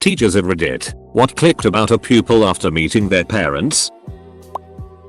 Teachers at Reddit, what clicked about a pupil after meeting their parents?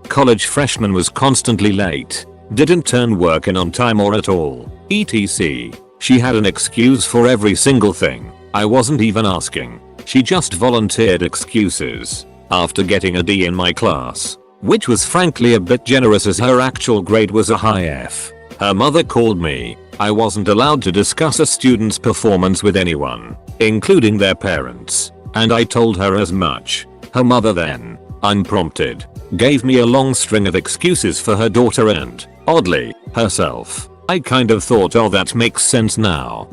College freshman was constantly late, didn't turn work in on time or at all, etc. She had an excuse for every single thing. I wasn't even asking. She just volunteered excuses. After getting a D in my class, which was frankly a bit generous as her actual grade was a high F, her mother called me. I wasn't allowed to discuss a student's performance with anyone, including their parents, and I told her as much. Her mother then, unprompted, gave me a long string of excuses for her daughter and, oddly, herself. I kind of thought, oh, that makes sense now.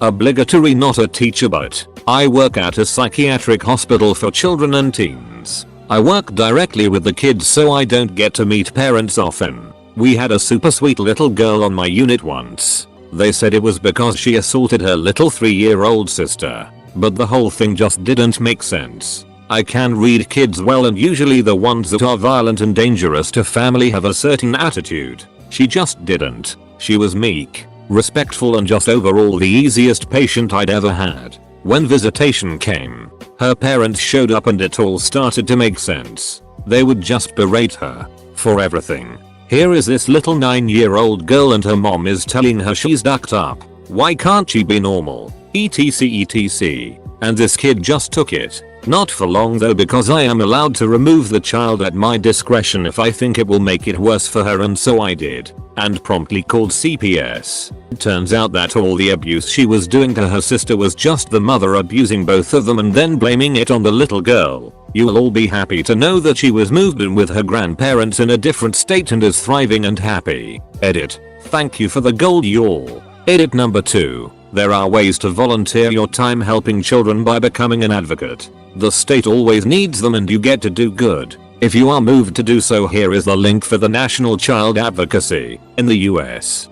Obligatory, not a teacher, but I work at a psychiatric hospital for children and teens. I work directly with the kids, so I don't get to meet parents often. We had a super sweet little girl on my unit once. They said it was because she assaulted her little 3-year-old sister, but the whole thing just didn't make sense. I can read kids well, and usually the ones that are violent and dangerous to family have a certain attitude. She just didn't. She was meek, respectful, and just overall the easiest patient I'd ever had. When visitation came, her parents showed up and it all started to make sense. They would just berate her for everything. Here is this little 9-year-old girl and her mom is telling her she's ducked up. Why can't she be normal? etc. And this kid just took it. Not for long though, because I am allowed to remove the child at my discretion if I think it will make it worse for her, and so I did, and promptly called CPS. It turns out that all the abuse she was doing to her sister was just the mother abusing both of them and then blaming it on the little girl. You'll all be happy to know that she was moved in with her grandparents in a different state and is thriving and happy. Edit. Thank you for the gold, y'all. Edit number 2. There are ways to volunteer your time helping children by becoming an advocate. The state always needs them and you get to do good. If you are moved to do so, here is the link for the National Child Advocacy in the US.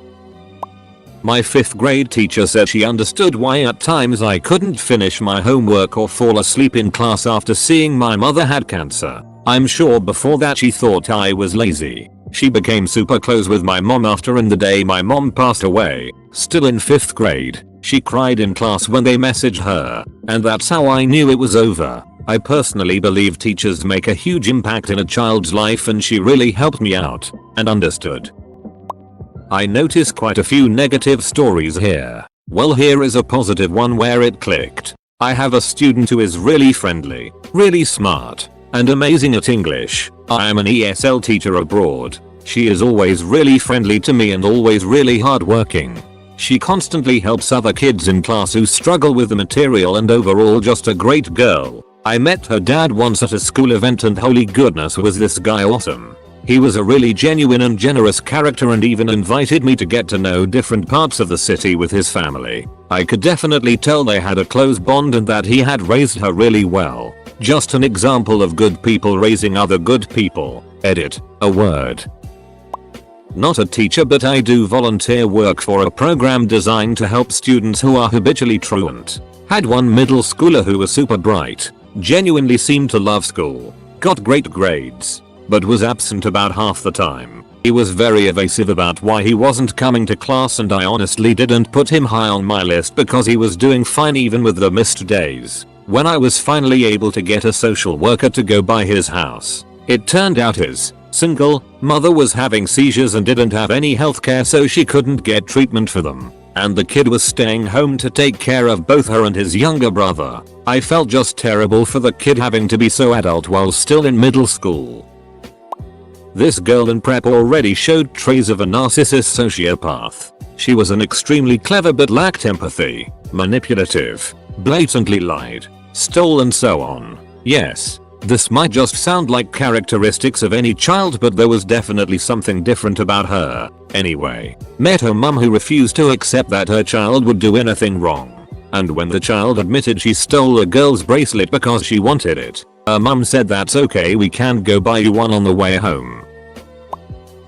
My 5th grade teacher said she understood why at times I couldn't finish my homework or fall asleep in class after seeing my mother had cancer. I'm sure before that she thought I was lazy. She became super close with my mom after, and the day my mom passed away, still in 5th grade, she cried in class when they messaged her, and that's how I knew it was over. I personally believe teachers make a huge impact in a child's life, and she really helped me out and understood. I noticed quite a few negative stories here. Well, here is a positive one where it clicked. I have a student who is really friendly, really smart, and amazing at English. I am an ESL teacher abroad. She is always really friendly to me and always really hardworking. She constantly helps other kids in class who struggle with the material, and overall just a great girl. I met her dad once at a school event, and holy goodness was this guy awesome. He was a really genuine and generous character and even invited me to get to know different parts of the city with his family. I could definitely tell they had a close bond and that he had raised her really well. Just an example of good people raising other good people. Edit. A word. Not a teacher, but I do volunteer work for a program designed to help students who are habitually truant. Had one middle schooler who was super bright, genuinely seemed to love school, got great grades, but was absent about half the time. He was very evasive about why he wasn't coming to class, and I honestly didn't put him high on my list because he was doing fine even with the missed days. When I was finally able to get a social worker to go by his house, it turned out his single mother was having seizures and didn't have any healthcare, so she couldn't get treatment for them, and the kid was staying home to take care of both her and his younger brother. I felt just terrible for the kid having to be so adult while still in middle school. This girl in prep already showed traits of a narcissist sociopath. She was an extremely clever but lacked empathy, manipulative, blatantly lied, stole, and so on. Yes, this might just sound like characteristics of any child, but there was definitely something different about her. Anyway, met her mum, who refused to accept that her child would do anything wrong. And when the child admitted she stole a girl's bracelet because she wanted it, her mum said, "That's okay, we can go buy you one on the way home."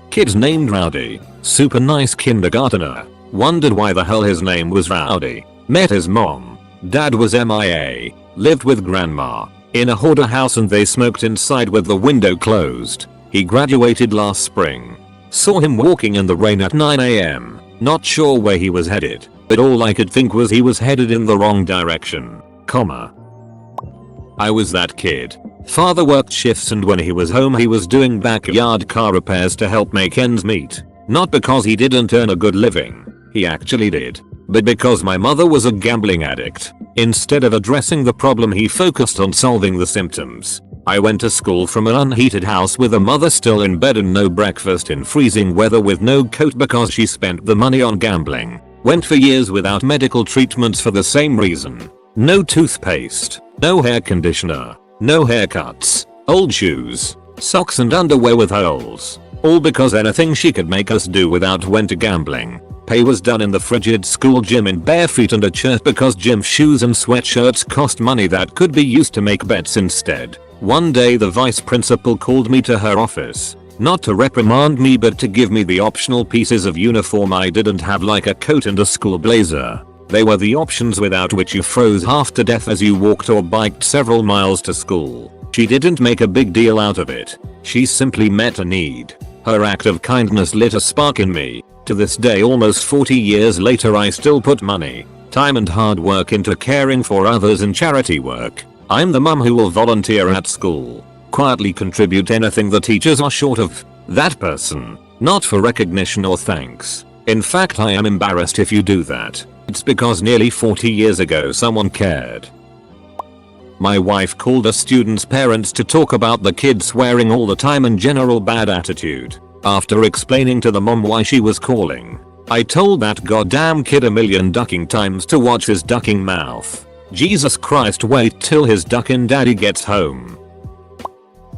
Kid named Rowdy, super nice kindergartner. Wondered why the hell his name was Rowdy. Met his mom. Dad was MIA, lived with grandma in a hoarder house, and they smoked inside with the window closed. He graduated last spring. Saw him walking in the rain at 9 AM. Not sure where he was headed, but all I could think was he was headed in the wrong direction. comma. I was that kid. Father worked shifts and when he was home he was doing backyard car repairs to help make ends meet. Not because he didn't earn a good living. He actually did. But because my mother was a gambling addict. Instead of addressing the problem he focused on solving the symptoms. I went to school from an unheated house with a mother still in bed and no breakfast in freezing weather with no coat because she spent the money on gambling. Went for years without medical treatments for the same reason. No toothpaste, no hair conditioner, no haircuts, old shoes, socks and underwear with holes. All because anything she could make us do without went to gambling. Pay was done in the frigid school gym in bare feet and a shirt because gym shoes and sweatshirts cost money that could be used to make bets instead. One day the vice principal called me to her office. Not to reprimand me but to give me the optional pieces of uniform I didn't have like a coat and a school blazer. They were the options without which you froze half to death as you walked or biked several miles to school. She didn't make a big deal out of it. She simply met a need. Her act of kindness lit a spark in me. To this day almost 40 years later I still put money, time and hard work into caring for others and charity work. I'm the mum who will volunteer at school, quietly contribute anything the teachers are short of. That person. Not for recognition or thanks. In fact I am embarrassed if you do that. It's because nearly 40 years ago someone cared. My wife called a student's parents to talk about the kid swearing all the time and general bad attitude. After explaining to the mom why she was calling, I told that goddamn kid a million ducking times to watch his ducking mouth. Jesus Christ, wait till his ducking daddy gets home.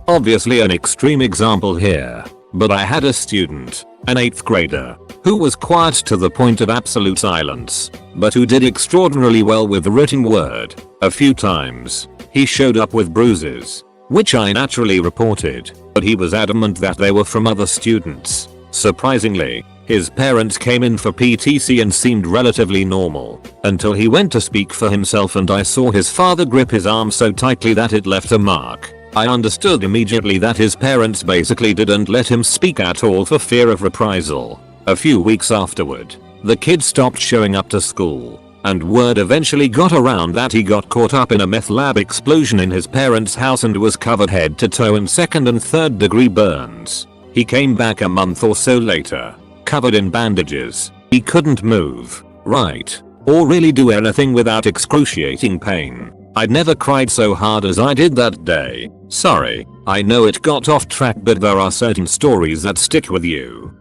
Obviously an extreme example here, but I had a student, an 8th grader, who was quiet to the point of absolute silence, but who did extraordinarily well with the written word. A few times, he showed up with bruises, which I naturally reported, but he was adamant that they were from other students. Surprisingly, his parents came in for PTC and seemed relatively normal, until he went to speak for himself and I saw his father grip his arm so tightly that it left a mark. I understood immediately that his parents basically didn't let him speak at all for fear of reprisal. A few weeks afterward, the kid stopped showing up to school, and word eventually got around that he got caught up in a meth lab explosion in his parents' house and was covered head to toe in 2nd and 3rd degree burns. He came back a month or so later, covered in bandages. He couldn't move, write, or really do anything without excruciating pain. I'd never cried so hard as I did that day. Sorry, I know it got off track but there are certain stories that stick with you.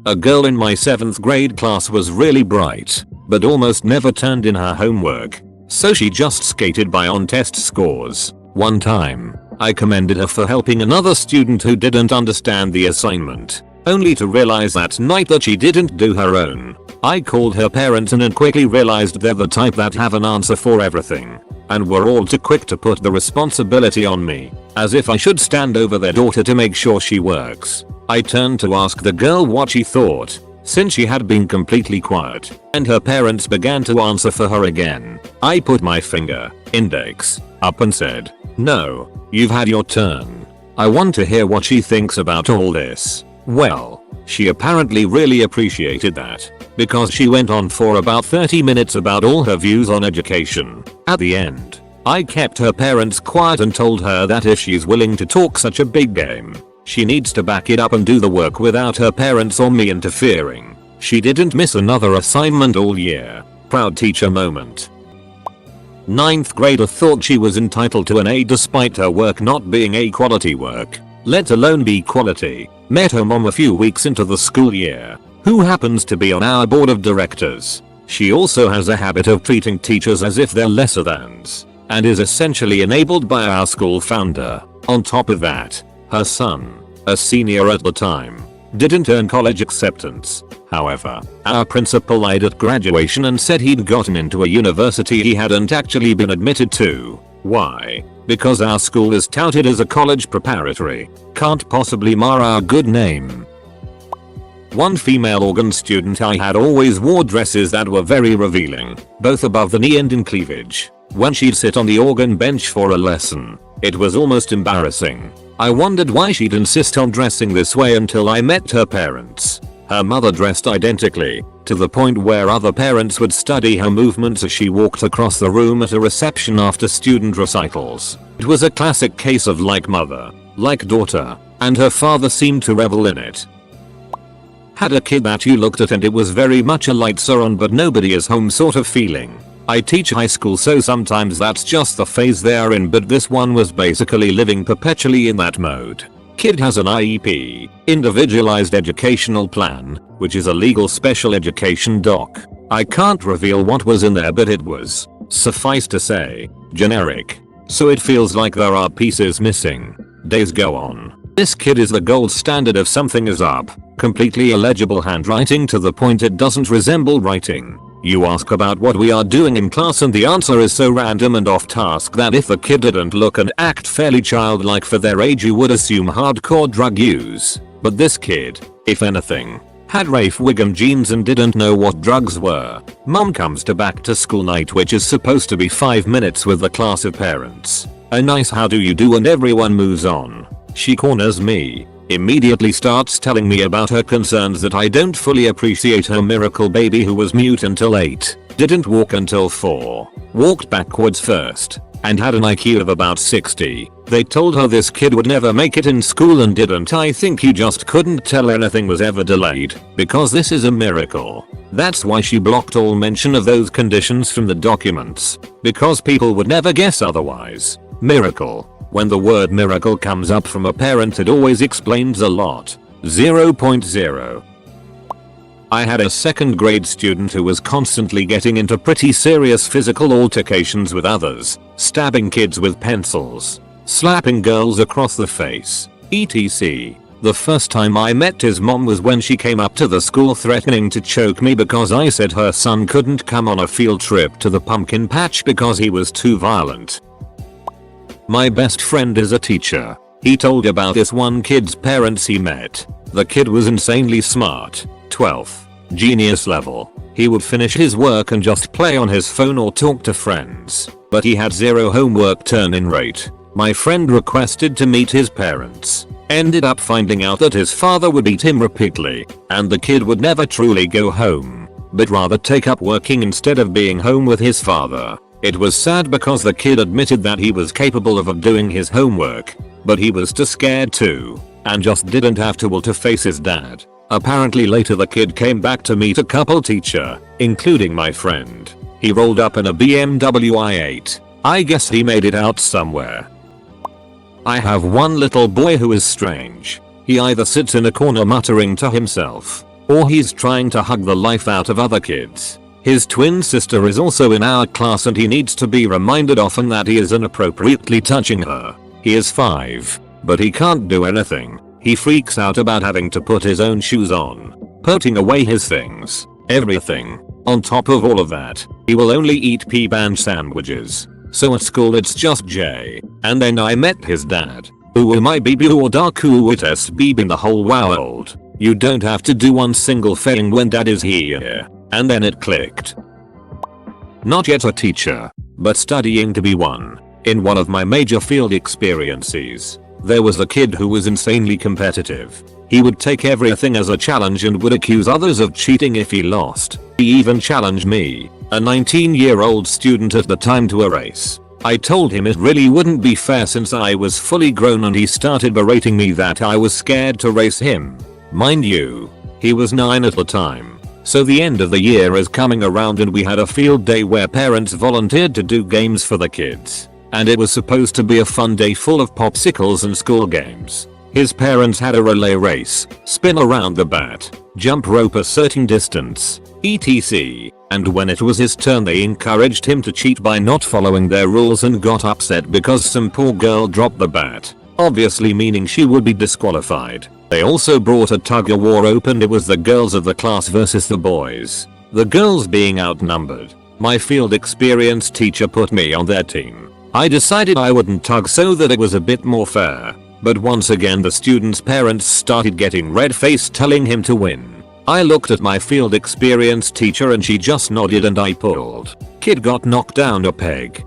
A girl in my 7th grade class was really bright, but almost never turned in her homework, so she just skated by on test scores. One time, I commended her for helping another student who didn't understand the assignment, only to realize that night that she didn't do her own. I called her parents and quickly realized they're the type that have an answer for everything, and were all too quick to put the responsibility on me, as if I should stand over their daughter to make sure she works. I turned to ask the girl what she thought, since she had been completely quiet, and her parents began to answer for her again. I put my finger, index, up and said, "No, you've had your turn. I want to hear what she thinks about all this." Well, she apparently really appreciated that, because she went on for about 30 minutes about all her views on education. At the end, I kept her parents quiet and told her that if she's willing to talk such a big game, she needs to back it up and do the work without her parents or me interfering. She didn't miss another assignment all year. Proud teacher moment. 9th grader thought she was entitled to an A despite her work not being A quality work, let alone B quality. Met her mom a few weeks into the school year, who happens to be on our board of directors. She also has a habit of treating teachers as if they're lesser thans, and is essentially enabled by our school founder. On top of that, her son, a senior at the time, didn't earn college acceptance. However, our principal lied at graduation and said he'd gotten into a university he hadn't actually been admitted to. Why? Because our school is touted as a college preparatory. Can't possibly mar our good name. One female organ student I had always wore dresses that were very revealing, both above the knee and in cleavage. When she'd sit on the organ bench for a lesson, it was almost embarrassing. I wondered why she'd insist on dressing this way until I met her parents. Her mother dressed identically, to the point where other parents would study her movements as she walked across the room at a reception after student recitals. It was a classic case of like mother, like daughter, and her father seemed to revel in it. Had a kid that you looked at and it was very much a lights are on but nobody is home sort of feeling. I teach high school, so sometimes that's just the phase they are in, but this one was basically living perpetually in that mode. Kid has an IEP, Individualized Educational Plan, which is a legal special education doc. I can't reveal what was in there, but it was, suffice to say, generic. So it feels like there are pieces missing. Days go on. This kid is the gold standard of something is up. Completely illegible handwriting to the point it doesn't resemble writing. You ask about what we are doing in class and the answer is so random and off task that if the kid didn't look and act fairly childlike for their age you would assume hardcore drug use. But this kid, if anything, had Rafe Wiggum genes and didn't know what drugs were. Mom comes to back to school night, which is supposed to be 5 minutes with the class of parents. A nice how do you do and everyone moves on. She corners me. Immediately starts telling me about her concerns that I don't fully appreciate her miracle baby who was mute until 8, didn't walk until 4, walked backwards first, and had an IQ of about 60. They told her this kid would never make it in school and didn't. I think you just couldn't tell anything was ever delayed, because this is a miracle. That's why she blocked all mention of those conditions from the documents, because people would never guess otherwise. Miracle. When the word miracle comes up from a parent it always explains a lot. 0.0. I had a second grade student who was constantly getting into pretty serious physical altercations with others, stabbing kids with pencils, slapping girls across the face, etc. The first time I met his mom was when she came up to the school threatening to choke me because I said her son couldn't come on a field trip to the pumpkin patch because he was too violent. My best friend is a teacher. He told about this one kid's parents he met. The kid was insanely smart, 12th, genius level. He would finish his work and just play on his phone or talk to friends, but he had zero homework turn-in rate. My friend requested to meet his parents. Ended up finding out that his father would beat him repeatedly, and the kid would never truly go home, but rather take up working instead of being home with his father. It was sad because the kid admitted that he was capable of doing his homework, but he was too scared to, and just didn't have to face his dad. Apparently later the kid came back to meet a couple teacher, including my friend. He rolled up in a BMW i8. I guess he made it out somewhere. I have one little boy who is strange. He either sits in a corner muttering to himself, or he's trying to hug the life out of other kids. His twin sister is also in our class and he needs to be reminded often that he is inappropriately touching her. He is 5, but he can't do anything. He freaks out about having to put his own shoes on, putting away his things, everything. On top of all of that, he will only eat pea-band sandwiches. So at school it's just Jay. And then I met his dad. Who my baby or dark coolest baby in the whole world. You don't have to do one single thing when dad is here. And then it clicked. Not yet a teacher, but studying to be one. In one of my major field experiences, there was a kid who was insanely competitive. He would take everything as a challenge and would accuse others of cheating if he lost. He even challenged me, a 19-year-old student at the time, to a race. I told him it really wouldn't be fair since I was fully grown, and he started berating me that I was scared to race him. Mind you, he was 9 at the time. So the end of the year is coming around and we had a field day where parents volunteered to do games for the kids. And it was supposed to be a fun day full of popsicles and school games. His parents had a relay race, spin around the bat, jump rope a certain distance, etc. And when it was his turn they encouraged him to cheat by not following their rules and got upset because some poor girl dropped the bat, obviously meaning she would be disqualified. They also brought a tug-of-war up and it was the girls of the class versus the boys. The girls being outnumbered. My field experience teacher put me on their team. I decided I wouldn't tug so that it was a bit more fair. But once again the students' parents started getting red-faced telling him to win. I looked at my field experience teacher and she just nodded and I pulled. Kid got knocked down a peg.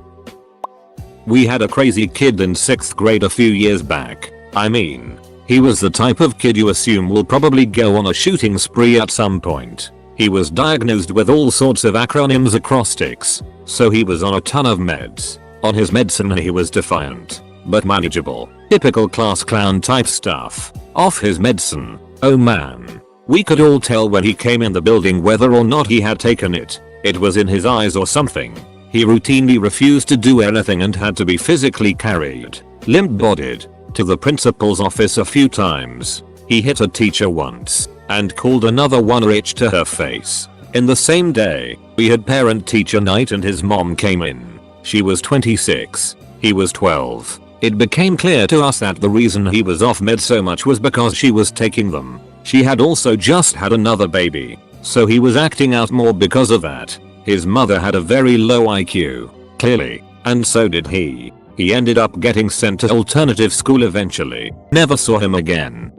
We had a crazy kid in 6th grade a few years back. I mean, he was the type of kid you assume will probably go on a shooting spree at some point. He was diagnosed with all sorts of acronyms acrostics, so he was on a ton of meds. On his medicine he was defiant, but manageable. Typical class clown type stuff. Off his medicine, oh man. We could all tell when he came in the building whether or not he had taken it. It was in his eyes or something. He routinely refused to do anything and had to be physically carried, limp-bodied, to the principal's office a few times. He hit a teacher once and called another one rich to her face. In the same day, we had parent-teacher night and his mom came in. She was 26. He was 12. It became clear to us that the reason he was off meds so much was because she was taking them. She had also just had another baby, so he was acting out more because of that. His mother had a very low IQ, clearly, and so did he. He ended up getting sent to alternative school eventually. Never saw him again.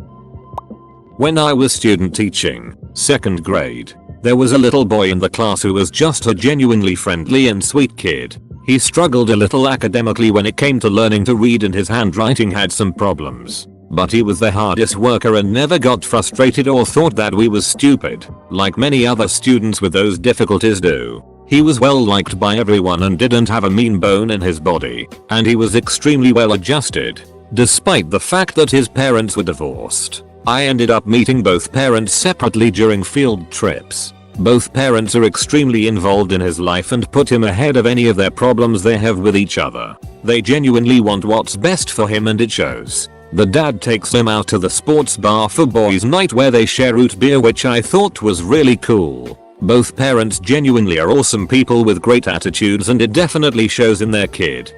When I was student teaching, 2nd grade, there was a little boy in the class who was just a genuinely friendly and sweet kid. He struggled a little academically when it came to learning to read and his handwriting had some problems. But he was the hardest worker and never got frustrated or thought that we was stupid, like many other students with those difficulties do. He was well liked by everyone and didn't have a mean bone in his body, and he was extremely well adjusted, despite the fact that his parents were divorced. I ended up meeting both parents separately during field trips. Both parents are extremely involved in his life and put him ahead of any of their problems they have with each other. They genuinely want what's best for him and it shows. The dad takes him out to the sports bar for boys' night where they share root beer, which I thought was really cool. Both parents genuinely are awesome people with great attitudes and it definitely shows in their kid.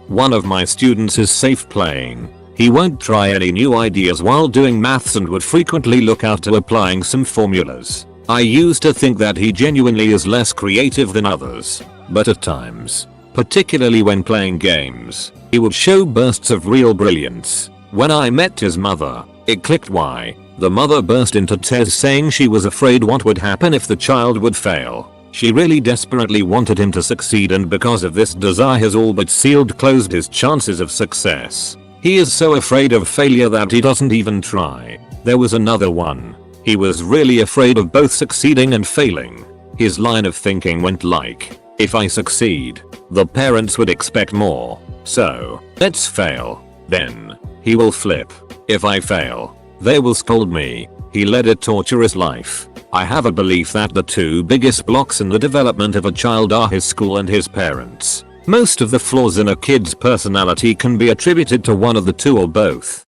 One of my students is safe playing. He won't try any new ideas while doing maths and would frequently look out to applying some formulas. I used to think that he genuinely is less creative than others, but at times, particularly when playing games, he would show bursts of real brilliance. When I met his mother, it clicked why. The mother burst into tears saying she was afraid what would happen if the child would fail. She really desperately wanted him to succeed, and because of this desire has all but closed his chances of success. He is so afraid of failure that he doesn't even try. There was another one. He was really afraid of both succeeding and failing. His line of thinking went like, if I succeed, the parents would expect more. So, let's fail. Then, he will flip. If I fail, they will scold me. He led a torturous life. I have a belief that the two biggest blocks in the development of a child are his school and his parents. Most of the flaws in a kid's personality can be attributed to one of the two or both.